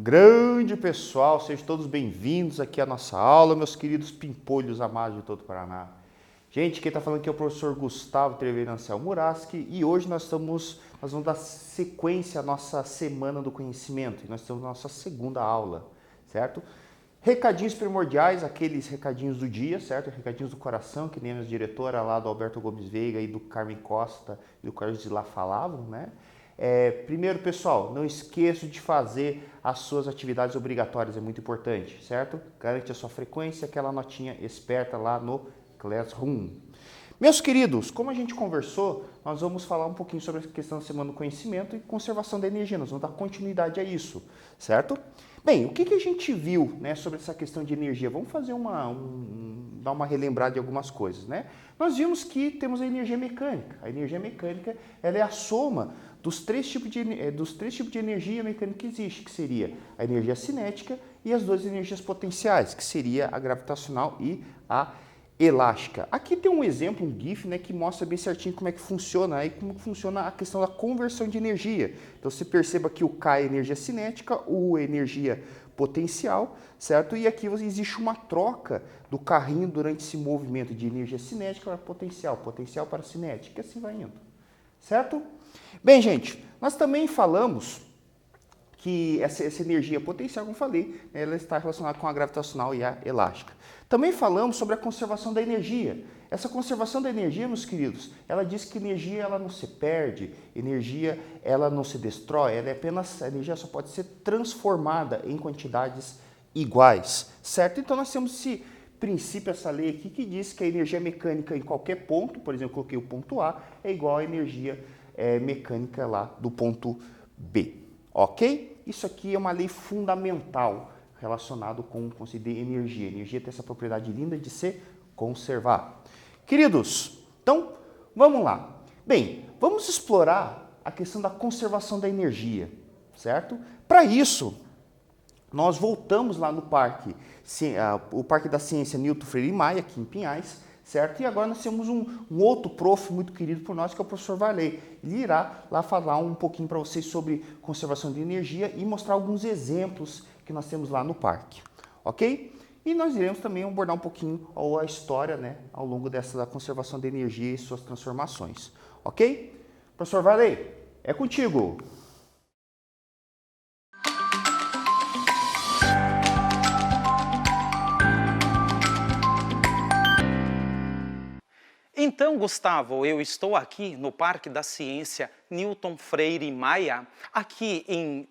Grande pessoal, sejam todos bem-vindos aqui à nossa aula, meus queridos pimpolhos amados de todo o Paraná. Gente, quem está falando aqui é o professor Gustavo Treveiro Anselmo Muraski e hoje nós vamos dar sequência à nossa Semana do Conhecimento e nós estamos na nossa segunda aula, certo? Recadinhos primordiais, aqueles recadinhos do dia, certo? Recadinhos do coração, que nem a minha diretora lá do Alberto Gomes Veiga e do Carmen Costa e do Carlos de lá falavam, né? Primeiro, pessoal, não esqueça de fazer as suas atividades obrigatórias, é muito importante, certo? Garante a sua frequência, aquela notinha esperta lá no Classroom. Meus queridos, como a gente conversou, nós vamos falar um pouquinho sobre a questão da Semana do Conhecimento e conservação da energia, nós vamos dar continuidade a isso, certo? Bem, o que a gente viu, né, sobre essa questão de energia? Vamos fazer dar uma relembrada de algumas coisas, né? Nós vimos que temos a energia mecânica. A energia mecânica ela é a soma dos três tipos de energia mecânica que existe, que seria a energia cinética e as duas energias potenciais, que seria a gravitacional e a elástica. Aqui tem um exemplo, um GIF, né, que mostra bem certinho como é que funciona e como funciona a questão da conversão de energia. Então você perceba que o K é energia cinética, o U é energia potencial, certo? E aqui existe uma troca do carrinho durante esse movimento de energia cinética para potencial, potencial para cinética, e assim vai indo, certo? Bem, gente, nós também falamos que essa energia potencial, como eu falei, ela está relacionada com a gravitacional e a elástica. Também falamos sobre a conservação da energia. Essa conservação da energia, meus queridos, ela diz que energia ela não se perde, energia ela não se destrói, ela é apenas, a energia só pode ser transformada em quantidades iguais, certo? Então nós temos esse princípio, essa lei aqui que diz que a energia mecânica em qualquer ponto, por exemplo, eu coloquei o ponto A, é igual à energia mecânica lá do ponto B, ok? Isso aqui é uma lei fundamental relacionado com o conceito de energia. A energia tem essa propriedade linda de se conservar. Queridos, então vamos lá. Bem, vamos explorar a questão da conservação da energia, certo? Para isso, nós voltamos lá no o Parque da Ciência Newton Freire Maia, aqui em Pinhais, certo? E agora nós temos um outro prof muito querido por nós, que é o professor Varley. Ele irá lá falar um pouquinho para vocês sobre conservação de energia e mostrar alguns exemplos que nós temos lá no parque, ok? E nós iremos também abordar um pouquinho a história, né, ao longo da conservação de energia e suas transformações, ok? Professor Varley, é contigo! Então, Gustavo, eu estou aqui no Parque da Ciência Newton Freire Maia, aqui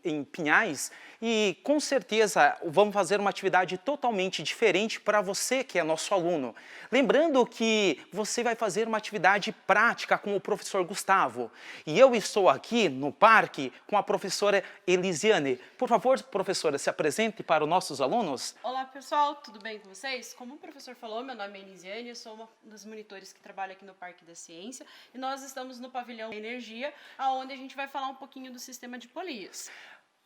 em Pinhais, e com certeza vamos fazer uma atividade totalmente diferente para você que é nosso aluno. Lembrando que você vai fazer uma atividade prática com o professor Gustavo. E eu estou aqui no parque com a professora Elisiane. Por favor, professora, se apresente para os nossos alunos. Olá, pessoal, tudo bem com vocês? Como o professor falou, meu nome é Elisiane, eu sou uma dos monitores que trabalha aqui no Parque da Ciência e nós estamos no pavilhão Energia, onde a gente vai falar um pouquinho do sistema de polias.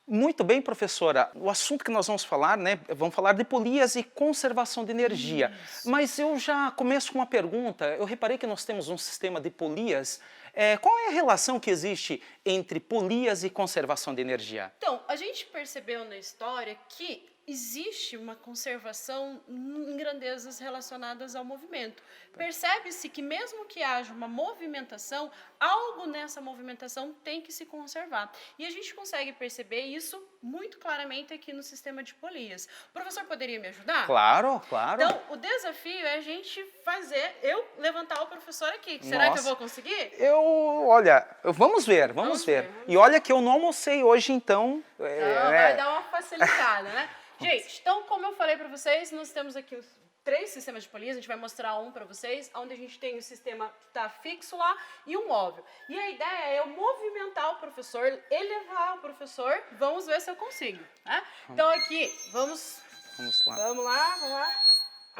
Muito bem, professora. O assunto que nós vamos falar, né, vamos falar de polias e conservação de energia. Isso. Mas eu já começo com uma pergunta. Eu reparei que nós temos um sistema de polias. Qual é a relação que existe entre polias e conservação de energia? Então, a gente percebeu na história que existe uma conservação em grandezas relacionadas ao movimento. Percebe-se que mesmo que haja uma movimentação, algo nessa movimentação tem que se conservar. E a gente consegue perceber isso muito claramente aqui no sistema de polias. O professor poderia me ajudar? Claro, claro. Então, o desafio é a gente eu levantar o professor aqui. Será que eu vou conseguir? Olha, vamos ver. E olha que eu não almocei hoje, então... vai dar uma facilitada, né? Gente, então, como eu falei para vocês, nós temos aqui os 3 sistemas de polias, a gente vai mostrar um para vocês, onde a gente tem o sistema que está fixo lá e um móvel. E a ideia é eu movimentar o professor, elevar o professor, vamos ver se eu consigo, né? Então aqui, vamos lá. Vamos lá.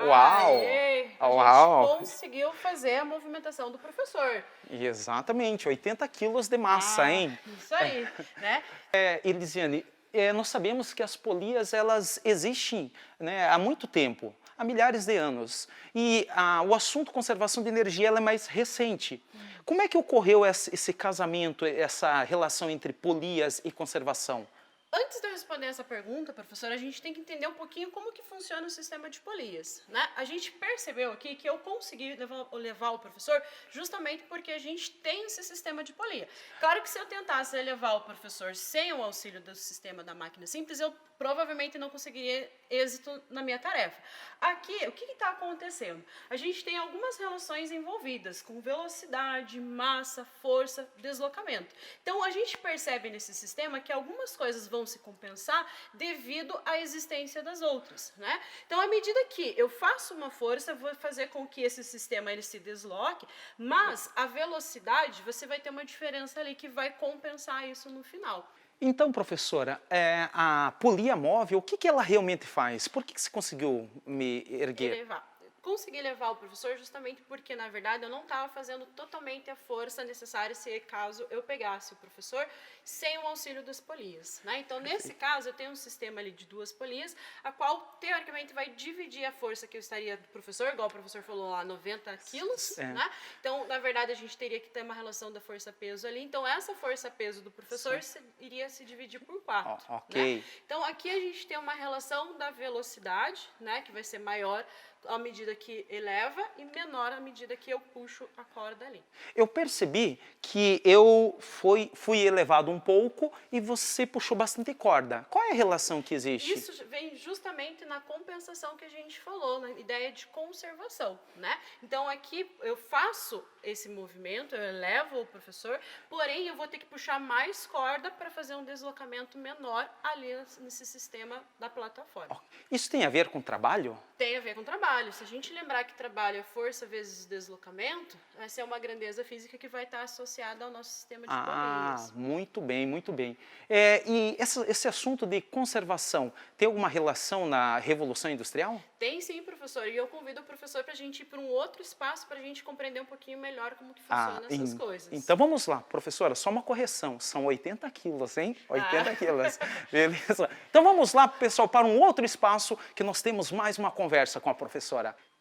Uau! Aê, a gente conseguiu fazer a movimentação do professor. Exatamente, 80 quilos de massa, hein? Isso aí, né? Elisiane, nós sabemos que as polias elas existem, né, há muito tempo, há milhares de anos. E o assunto conservação de energia ela é mais recente. Como é que ocorreu esse casamento, essa relação entre polias e conservação? Antes de eu responder essa pergunta, professora, a gente tem que entender um pouquinho como que funciona o sistema de polias, né? A gente percebeu aqui que eu consegui levar o professor justamente porque a gente tem esse sistema de polia. Claro que se eu tentasse levar o professor sem o auxílio do sistema da máquina simples, eu provavelmente não conseguiria êxito na minha tarefa. Aqui, o que está acontecendo? A gente tem algumas relações envolvidas com velocidade, massa, força, deslocamento. Então, a gente percebe nesse sistema que algumas coisas vão se compensar devido à existência das outras, né? Então, à medida que eu faço uma força, vou fazer com que esse sistema ele se desloque, mas a velocidade, você vai ter uma diferença ali que vai compensar isso no final. Então, professora, a polia móvel, o que ela realmente faz? Por que você conseguiu me erguer? Consegui levar o professor justamente porque, na verdade, eu não estava fazendo totalmente a força necessária se caso eu pegasse o professor sem o auxílio das polias, né? Então, nesse caso, eu tenho um sistema ali de 2 polias, a qual, teoricamente, vai dividir a força que eu estaria do professor, igual o professor falou lá, 90 quilos, né? Então, na verdade, a gente teria que ter uma relação da força-peso ali. Então, essa força-peso do professor iria se dividir por 4, né? Então, aqui a gente tem uma relação da velocidade, né? Que vai ser maior à medida que eleva e menor à medida que eu puxo a corda ali. Eu percebi que eu fui elevado um pouco e você puxou bastante corda. Qual é a relação que existe? Isso vem justamente na compensação que a gente falou, na ideia de conservação, né? Então aqui eu faço esse movimento, eu elevo o professor, porém eu vou ter que puxar mais corda para fazer um deslocamento menor ali nesse sistema da plataforma. Isso tem a ver com trabalho? Tem a ver com trabalho. Se a gente lembrar que trabalho é força vezes deslocamento, vai ser uma grandeza física que vai estar associada ao nosso sistema de polias. Muito bem, muito bem. E esse assunto de conservação tem alguma relação na Revolução Industrial? Tem sim, professor. E eu convido o professor para a gente ir para um outro espaço para a gente compreender um pouquinho melhor como que funcionam essas coisas. Então vamos lá, professora, só uma correção. São 80 quilos, hein? 80 quilos. Beleza. Então vamos lá, pessoal, para um outro espaço que nós temos mais uma conversa com a professora.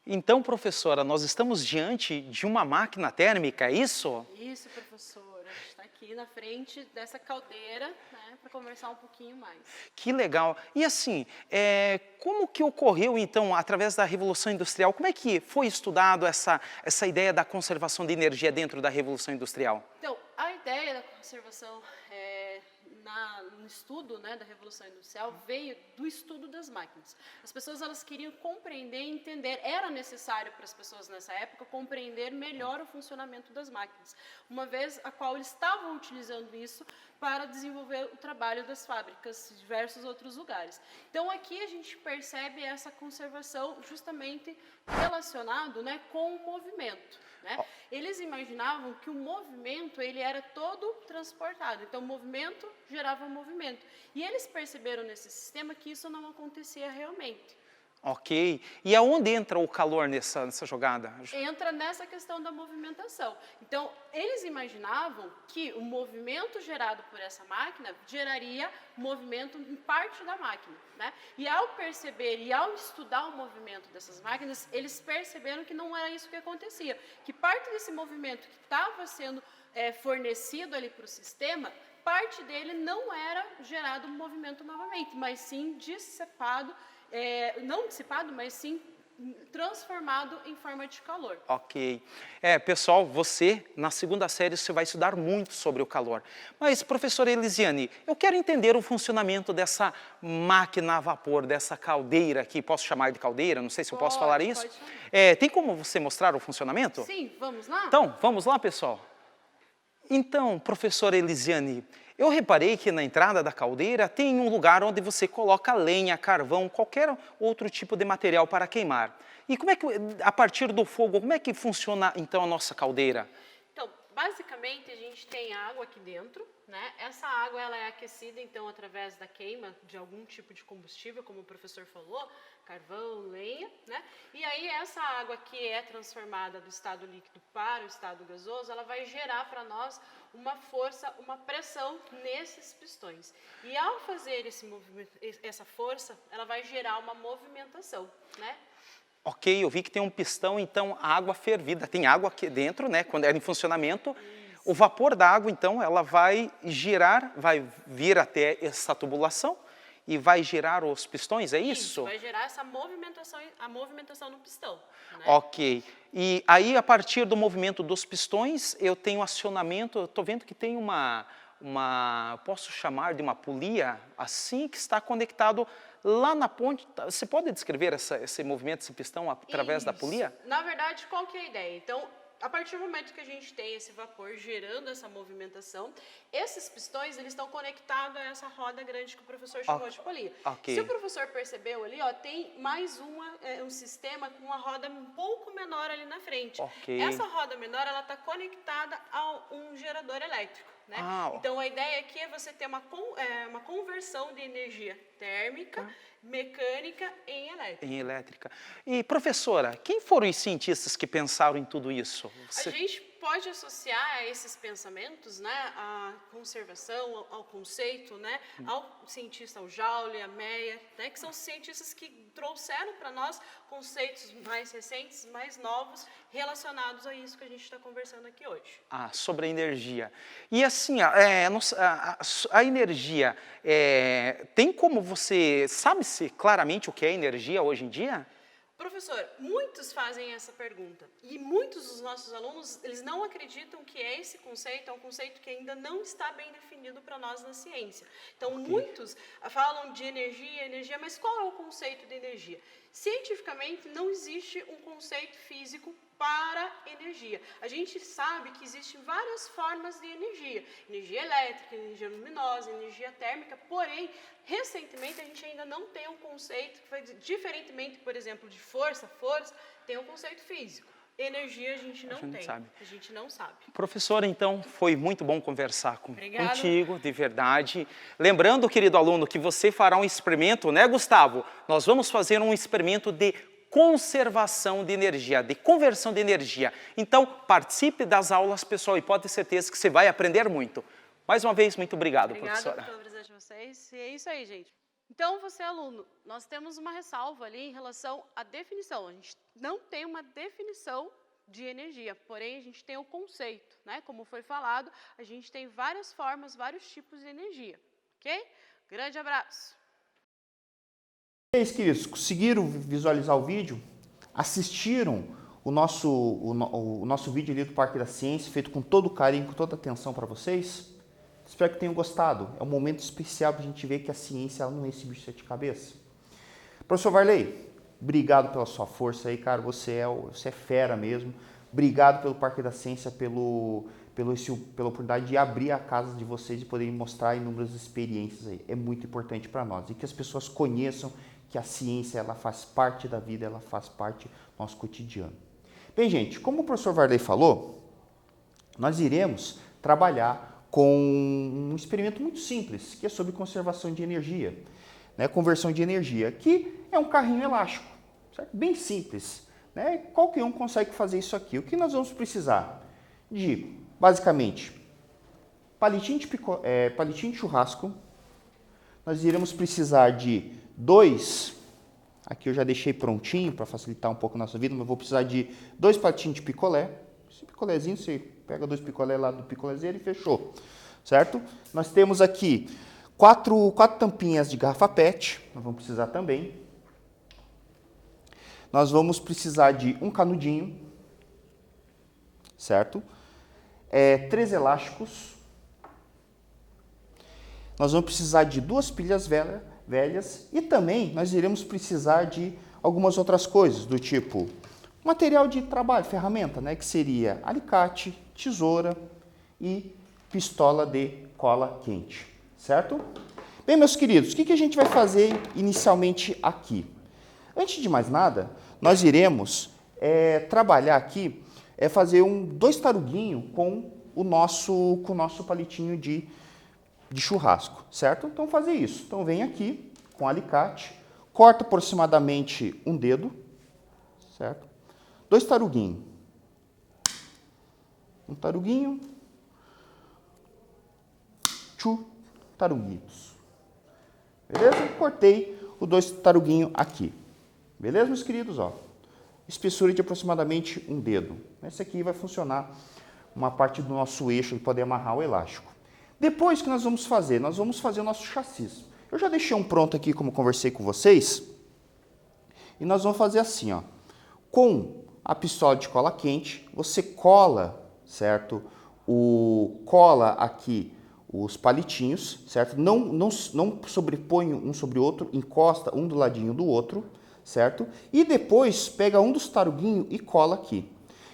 Então, professora, nós estamos diante de uma máquina térmica, é isso? Isso, professora. A gente está aqui na frente dessa caldeira, né, para conversar um pouquinho mais. Que legal. E assim, como que ocorreu, então, através da Revolução Industrial, como é que foi estudado essa ideia da conservação de energia dentro da Revolução Industrial? Então, a ideia da conservação no estudo, né, da Revolução Industrial veio do estudo das máquinas. As pessoas elas queriam compreender e entender, era necessário para as pessoas nessa época compreender melhor o funcionamento das máquinas, uma vez a qual eles estavam utilizando isso para desenvolver o trabalho das fábricas em diversos outros lugares. Então aqui a gente percebe essa conservação justamente relacionado, né, com o movimento. Né? Eles imaginavam que o movimento ele era todo transportado, então o movimento gerava movimento. E eles perceberam nesse sistema que isso não acontecia realmente. Ok. E aonde entra o calor nessa jogada? Entra nessa questão da movimentação. Então, eles imaginavam que o movimento gerado por essa máquina geraria movimento em parte da máquina, né? E ao perceber e ao estudar o movimento dessas máquinas, eles perceberam que não era isso que acontecia. Que parte desse movimento que estava sendo fornecido ali para o sistema, parte dele não era gerado movimento novamente, mas sim dissipado, não dissipado, mas sim transformado em forma de calor. Ok. Pessoal, você, na segunda série, você vai estudar muito sobre o calor. Mas, professora Elisiane, eu quero entender o funcionamento dessa máquina a vapor, dessa caldeira aqui. Posso chamar de caldeira? Não sei se eu posso falar isso. Pode chamar. Tem como você mostrar o funcionamento? Sim, vamos lá? Então, vamos lá, pessoal. Então, professora Elisiane, eu reparei que na entrada da caldeira tem um lugar onde você coloca lenha, carvão, qualquer outro tipo de material para queimar. E como é que, a partir do fogo, como é que funciona então a nossa caldeira? Então, basicamente a gente tem água aqui dentro, né? Essa água ela é aquecida então através da queima de algum tipo de combustível, como o professor falou, carvão, lenha, né? E aí essa água que é transformada do estado líquido para o estado gasoso, ela vai gerar para nós uma força, uma pressão nesses pistões. E ao fazer esse movimento, essa força, ela vai gerar uma movimentação, né? Ok, eu vi que tem um pistão, então a água fervida, tem água aqui dentro, né? Quando era em funcionamento, O vapor da água, então, ela vai girar, vai vir até essa tubulação e vai girar os pistões, é isso? Vai gerar essa movimentação, a movimentação no pistão. Né? Ok. E aí, a partir do movimento dos pistões, eu tenho acionamento, estou vendo que tem posso chamar de uma polia, assim, que está conectado lá na ponte. Você pode descrever esse movimento, esse pistão, através da polia? Na verdade, qual que é a ideia? Então, a partir do momento que a gente tem esse vapor gerando essa movimentação, esses pistões eles estão conectados a essa roda grande que o professor chamou de polia. Okay. Se o professor percebeu ali, ó, tem mais um sistema com uma roda um pouco menor ali na frente. Okay. Essa roda menor ela está conectada a um gerador elétrico. Né? Então, a ideia aqui é você ter uma conversão de energia térmica, mecânica em elétrica. Em elétrica. E, professora, quem foram os cientistas que pensaram em tudo isso? A gente pode associar a esses pensamentos, né, a conservação, ao conceito, né, ao cientista, ao Joule, a Meyer, né, que são cientistas que trouxeram para nós conceitos mais recentes, mais novos, relacionados a isso que a gente está conversando aqui hoje. Sobre a energia. E assim, a energia, tem como você, sabe-se claramente o que é energia hoje em dia? Professor, muitos fazem essa pergunta e muitos dos nossos alunos, eles não acreditam que esse conceito é um conceito que ainda não está bem definido para nós na ciência. Então, muitos falam de energia, mas qual é o conceito de energia? Cientificamente, não existe um conceito físico para energia. A gente sabe que existem várias formas de energia. Energia elétrica, energia luminosa, energia térmica, porém, recentemente a gente ainda não tem um conceito que vai, diferentemente, por exemplo, de força, tem um conceito físico. Energia a gente não sabe. Professora, então, foi muito bom conversar contigo, de verdade. Lembrando, querido aluno, que você fará um experimento, né, Gustavo? Nós vamos fazer um experimento de conservação de energia, de conversão de energia. Então, participe das aulas, pessoal, e pode ter certeza que você vai aprender muito. Mais uma vez, muito obrigado, professora. Obrigada pela presença de vocês. E é isso aí, gente. Então, você, aluno, nós temos uma ressalva ali em relação à definição. A gente não tem uma definição de energia, porém a gente tem o conceito, né? Como foi falado, a gente tem várias formas, vários tipos de energia, ok? Grande abraço! E aí, queridos, conseguiram visualizar o vídeo? Assistiram o nosso vídeo ali do Parque da Ciência, feito com todo carinho, com toda atenção para vocês? Espero que tenham gostado. É um momento especial para a gente ver que a ciência ela não é esse bicho de sete cabeças. Professor Varley, obrigado pela sua força aí, cara. Você é fera mesmo. Obrigado pelo Parque da Ciência, pela oportunidade de abrir a casa de vocês e poderem mostrar inúmeras experiências aí. É muito importante para nós. E que as pessoas conheçam que a ciência ela faz parte da vida, ela faz parte do nosso cotidiano. Bem, gente, como o professor Varley falou, nós iremos trabalhar com um experimento muito simples, que é sobre conservação de energia, né? Conversão de energia, que é um carrinho elástico, certo? Bem simples, né? Qualquer um consegue fazer isso aqui. O que nós vamos precisar? De, basicamente, palitinho de churrasco, nós iremos precisar de aqui eu já deixei prontinho para facilitar um pouco a nossa vida, mas vou precisar de 2 palitinhos de picolé. Esse picolézinho, você pega 2 picolé lá do picolézinho e fechou, certo? Nós temos aqui 4 tampinhas de garrafa PET, nós vamos precisar também. Nós vamos precisar de um canudinho, certo? 3 elásticos. Nós vamos precisar de 2 pilhas velhas e também nós iremos precisar de algumas outras coisas, do tipo material de trabalho, ferramenta, né, que seria alicate, tesoura e pistola de cola quente, certo? Bem, meus queridos, o que a gente vai fazer inicialmente aqui? Antes de mais nada, nós iremos trabalhar aqui, fazer 2 taruguinhos com o nosso palitinho de churrasco, certo? Então, fazer isso. Então, vem aqui com alicate, corta aproximadamente um dedo, certo? 2 taruguinhos. Um taruguinho. 2 taruguitos. Beleza? Cortei os 2 taruguinhos aqui. Beleza, meus queridos? Ó, espessura de aproximadamente um dedo. Esse aqui vai funcionar uma parte do nosso eixo e poder amarrar o elástico. Depois, o que nós vamos fazer? Nós vamos fazer o nosso chassi. Eu já deixei um pronto aqui, como conversei com vocês. E nós vamos fazer assim, ó. Com a pistola de cola quente, você cola, certo? Cola aqui os palitinhos, certo? Não sobrepõe um sobre o outro, encosta um do ladinho do outro, certo? E depois pega um dos taruguinhos e cola aqui.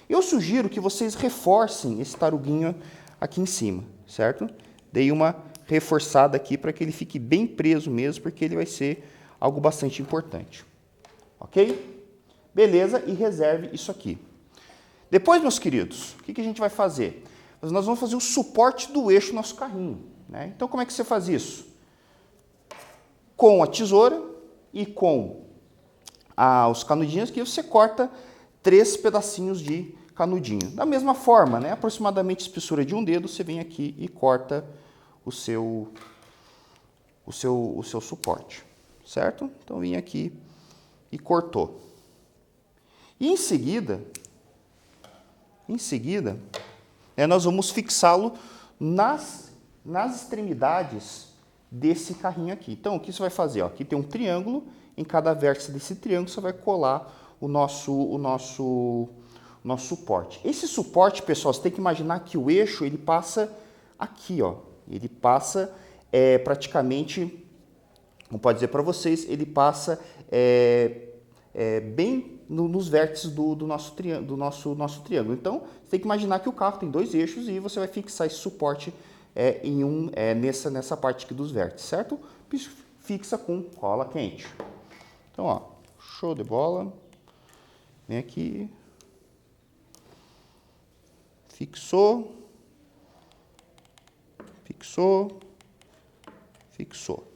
Eu sugiro que vocês reforcem esse taruguinho aqui em cima, certo? Dei uma reforçada aqui para que ele fique bem preso mesmo, porque ele vai ser algo bastante importante. Ok? Beleza, e reserve isso aqui. Depois, meus queridos, o que a gente vai fazer? Nós vamos fazer o suporte do eixo do nosso carrinho, né? Então, como é que você faz isso? Com a tesoura e com os canudinhos que você corta 3 pedacinhos de canudinho. Da mesma forma, né? Aproximadamente a espessura de um dedo, você vem aqui e corta o seu suporte, certo? Então, vim aqui e cortou. E em seguida, nós vamos fixá-lo nas extremidades desse carrinho aqui. Então, o que você vai fazer? Ó, aqui tem um triângulo, em cada vértice desse triângulo você vai colar o nosso suporte. Esse suporte, pessoal, você tem que imaginar que o eixo ele passa aqui, ó. Ele passa praticamente, como pode dizer para vocês, ele passa bem nos vértices do nosso triângulo. Então, você tem que imaginar que o carro tem 2 eixos e você vai fixar esse suporte nessa parte aqui dos vértices, certo? Fixa com cola quente. Então, ó, show de bola. Vem aqui. Fixou. Fixou. Fixou.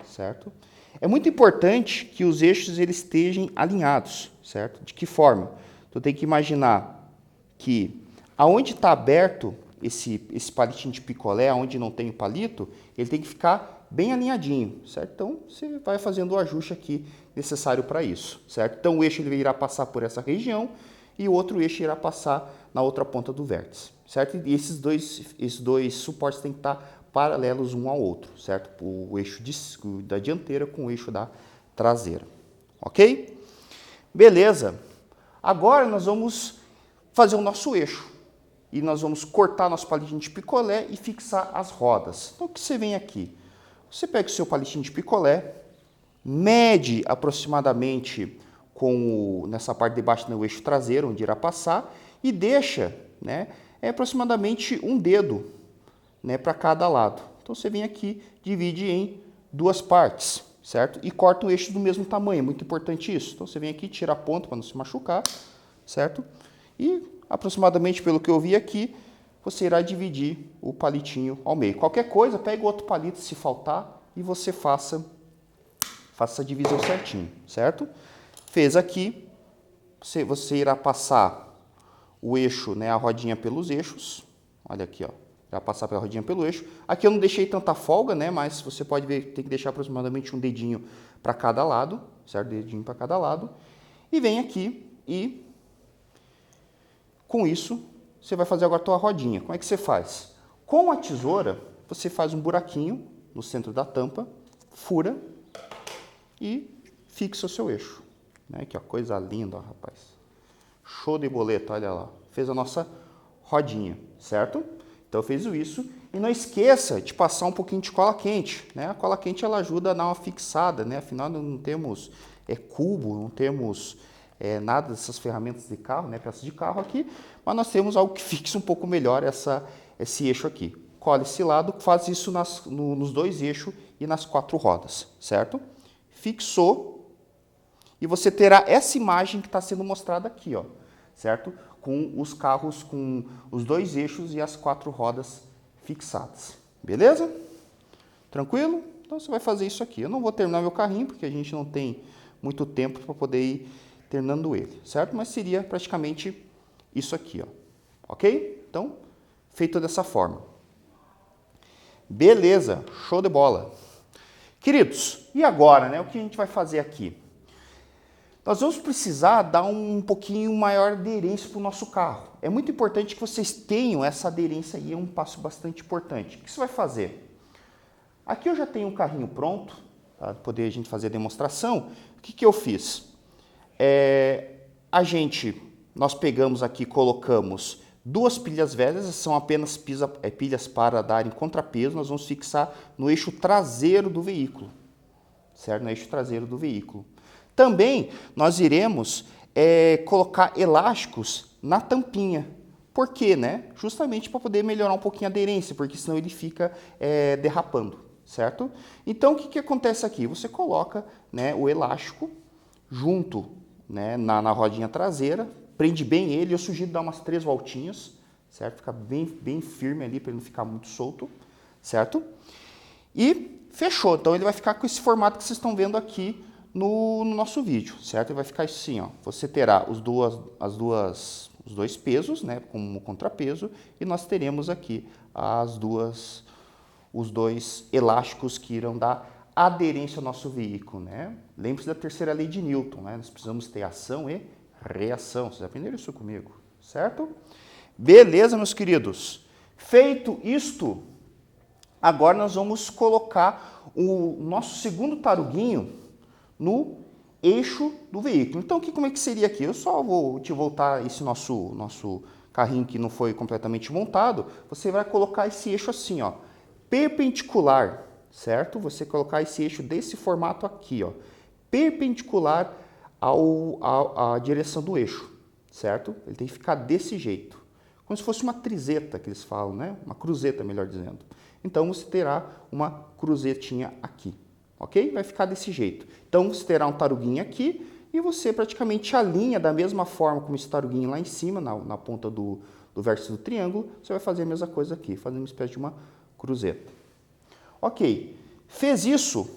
Certo? É muito importante que os eixos eles estejam alinhados, certo? De que forma? Então, tem que imaginar que aonde está aberto esse palitinho de picolé, aonde não tem o palito, ele tem que ficar bem alinhadinho, certo? Então, você vai fazendo o ajuste aqui necessário para isso, certo? Então, o eixo ele irá passar por essa região e o outro eixo irá passar na outra ponta do vértice, certo? E esses dois suportes têm que estar paralelos um ao outro, certo? O eixo da dianteira com o eixo da traseira, ok? Beleza. Agora nós vamos fazer o nosso eixo e nós vamos cortar nosso palitinho de picolé e fixar as rodas. Então, o que você vem aqui? Você pega o seu palitinho de picolé, mede aproximadamente nessa parte de baixo do eixo traseiro, onde irá passar, e deixa, né, aproximadamente um dedo, né, para cada lado. Então, você vem aqui, divide em 2 partes, certo? E corta o eixo do mesmo tamanho, é muito importante isso. Então, você vem aqui, tira a ponta para não se machucar, certo? E, aproximadamente, pelo que eu vi aqui, você irá dividir o palitinho ao meio. Qualquer coisa, pega o outro palito se faltar e você faça a divisão certinho, certo? Fez aqui, você irá passar o eixo, né, a rodinha pelos eixos. Olha aqui, ó. Vai passar pela rodinha pelo eixo. Aqui eu não deixei tanta folga, né? Mas você pode ver, tem que deixar aproximadamente um dedinho para cada lado, certo? Dedinho para cada lado. E vem aqui e com isso você vai fazer agora a tua rodinha. Como é que você faz? Com a tesoura, você faz um buraquinho no centro da tampa, fura e fixa o seu eixo. Né? Que ó, coisa linda, ó, rapaz. Show de boleta, olha lá. Fez a nossa rodinha, certo? Então, eu fiz isso. E não esqueça de passar um pouquinho de cola quente, né? A cola quente, ela ajuda a dar uma fixada, né? Afinal, não temos cubo, não temos nada dessas ferramentas de carro, né? Peças de carro aqui, mas nós temos algo que fixe um pouco melhor esse eixo aqui. Cola esse lado, faz isso nos 2 eixos e nas 4 rodas, certo? Fixou. E você terá essa imagem que está sendo mostrada aqui, ó, certo? Com os carros com os 2 eixos e as 4 rodas fixadas. Beleza? Tranquilo? Então você vai fazer isso aqui. Eu não vou terminar meu carrinho, porque a gente não tem muito tempo para poder ir terminando ele, certo? Mas seria praticamente isso aqui, ó. Ok? Então, feito dessa forma. Beleza, show de bola. Queridos, e agora, né? O que a gente vai fazer aqui? nós vamos precisar dar um pouquinho maior aderência para o nosso carro. É muito importante que vocês tenham essa aderência aí, é um passo bastante importante. O que você vai fazer? Aqui eu já tenho um carrinho pronto, para poder a gente fazer a demonstração. O que eu fiz? Nós pegamos aqui, colocamos 2 pilhas velhas, são apenas pilhas para darem contrapeso, nós vamos fixar no eixo traseiro do veículo, certo? No eixo traseiro do veículo. Também nós iremos colocar elásticos na tampinha. Por quê, né? Justamente para poder melhorar um pouquinho a aderência, porque senão ele fica derrapando, certo? Então, o que acontece aqui? Você coloca, né, o elástico junto, né, na rodinha traseira, prende bem ele, eu sugiro dar umas 3 voltinhas, certo? Fica bem firme ali para ele não ficar muito solto, certo? E fechou. Então, ele vai ficar com esse formato que vocês estão vendo aqui no nosso vídeo, certo? Ele vai ficar assim, ó. Você terá os dois pesos, né, como contrapeso, e nós teremos aqui os 2 elásticos que irão dar aderência ao nosso veículo, né? Lembre-se da terceira lei de Newton, né? Nós precisamos ter ação e reação. Vocês aprenderam isso comigo, certo? Beleza, meus queridos? Feito isto, agora nós vamos colocar o nosso segundo taruguinho no eixo do veículo. Então, como é que seria aqui? Eu só vou te voltar esse nosso carrinho que não foi completamente montado. Você vai colocar esse eixo assim, ó, perpendicular, certo? Você colocar esse eixo desse formato aqui, ó, perpendicular à direção do eixo, certo? Ele tem que ficar desse jeito, como se fosse uma trizeta que eles falam, né? Uma cruzeta, melhor dizendo. Então, você terá uma cruzetinha aqui. Ok? Vai ficar desse jeito. Então, você terá um taruguinho aqui e você praticamente alinha da mesma forma como esse taruguinho lá em cima, na ponta do vértice do triângulo, você vai fazer a mesma coisa aqui, fazendo uma espécie de uma cruzeta. Ok, fez isso,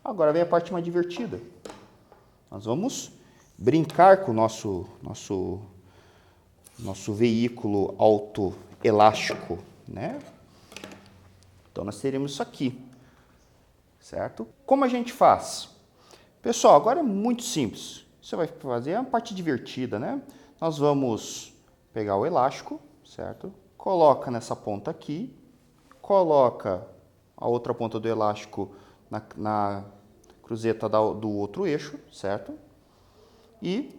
agora vem a parte mais divertida. Nós vamos brincar com o nosso veículo autoelástico, né? Então, nós teremos isso aqui. Certo? Como a gente faz? Pessoal, agora é muito simples. Você vai fazer a parte divertida, né? Nós vamos pegar o elástico, certo? Coloca nessa ponta aqui, coloca a outra ponta do elástico na cruzeta do outro eixo, certo? E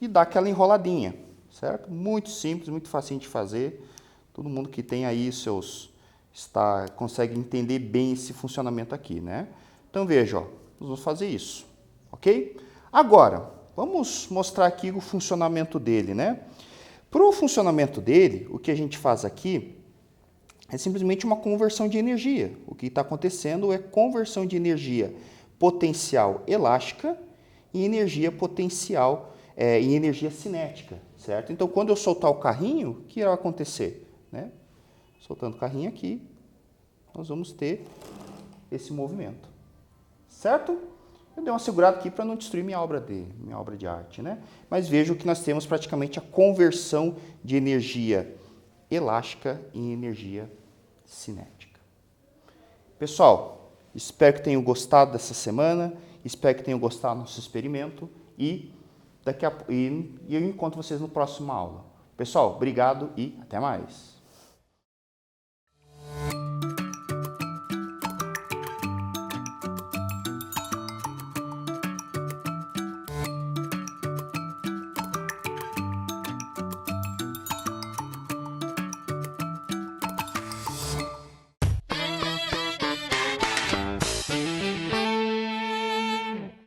dá aquela enroladinha, certo? Muito simples, muito facinho de fazer. Todo mundo que tem aí consegue entender bem esse funcionamento aqui, né? Então, veja, ó, nós vamos fazer isso, ok? Agora, vamos mostrar aqui o funcionamento dele, né? Para o funcionamento dele, o que a gente faz aqui é simplesmente uma conversão de energia. O que está acontecendo é conversão de energia potencial elástica em energia potencial, em energia cinética, certo? Então, quando eu soltar o carrinho, o que irá acontecer, né? Soltando o carrinho aqui, nós vamos ter esse movimento, certo? Eu dei uma segurada aqui para não destruir minha obra de arte, né? Mas vejo que nós temos praticamente a conversão de energia elástica em energia cinética. Pessoal, espero que tenham gostado dessa semana, espero que tenham gostado do nosso experimento e eu encontro vocês no próximo aula. Pessoal, obrigado e até mais.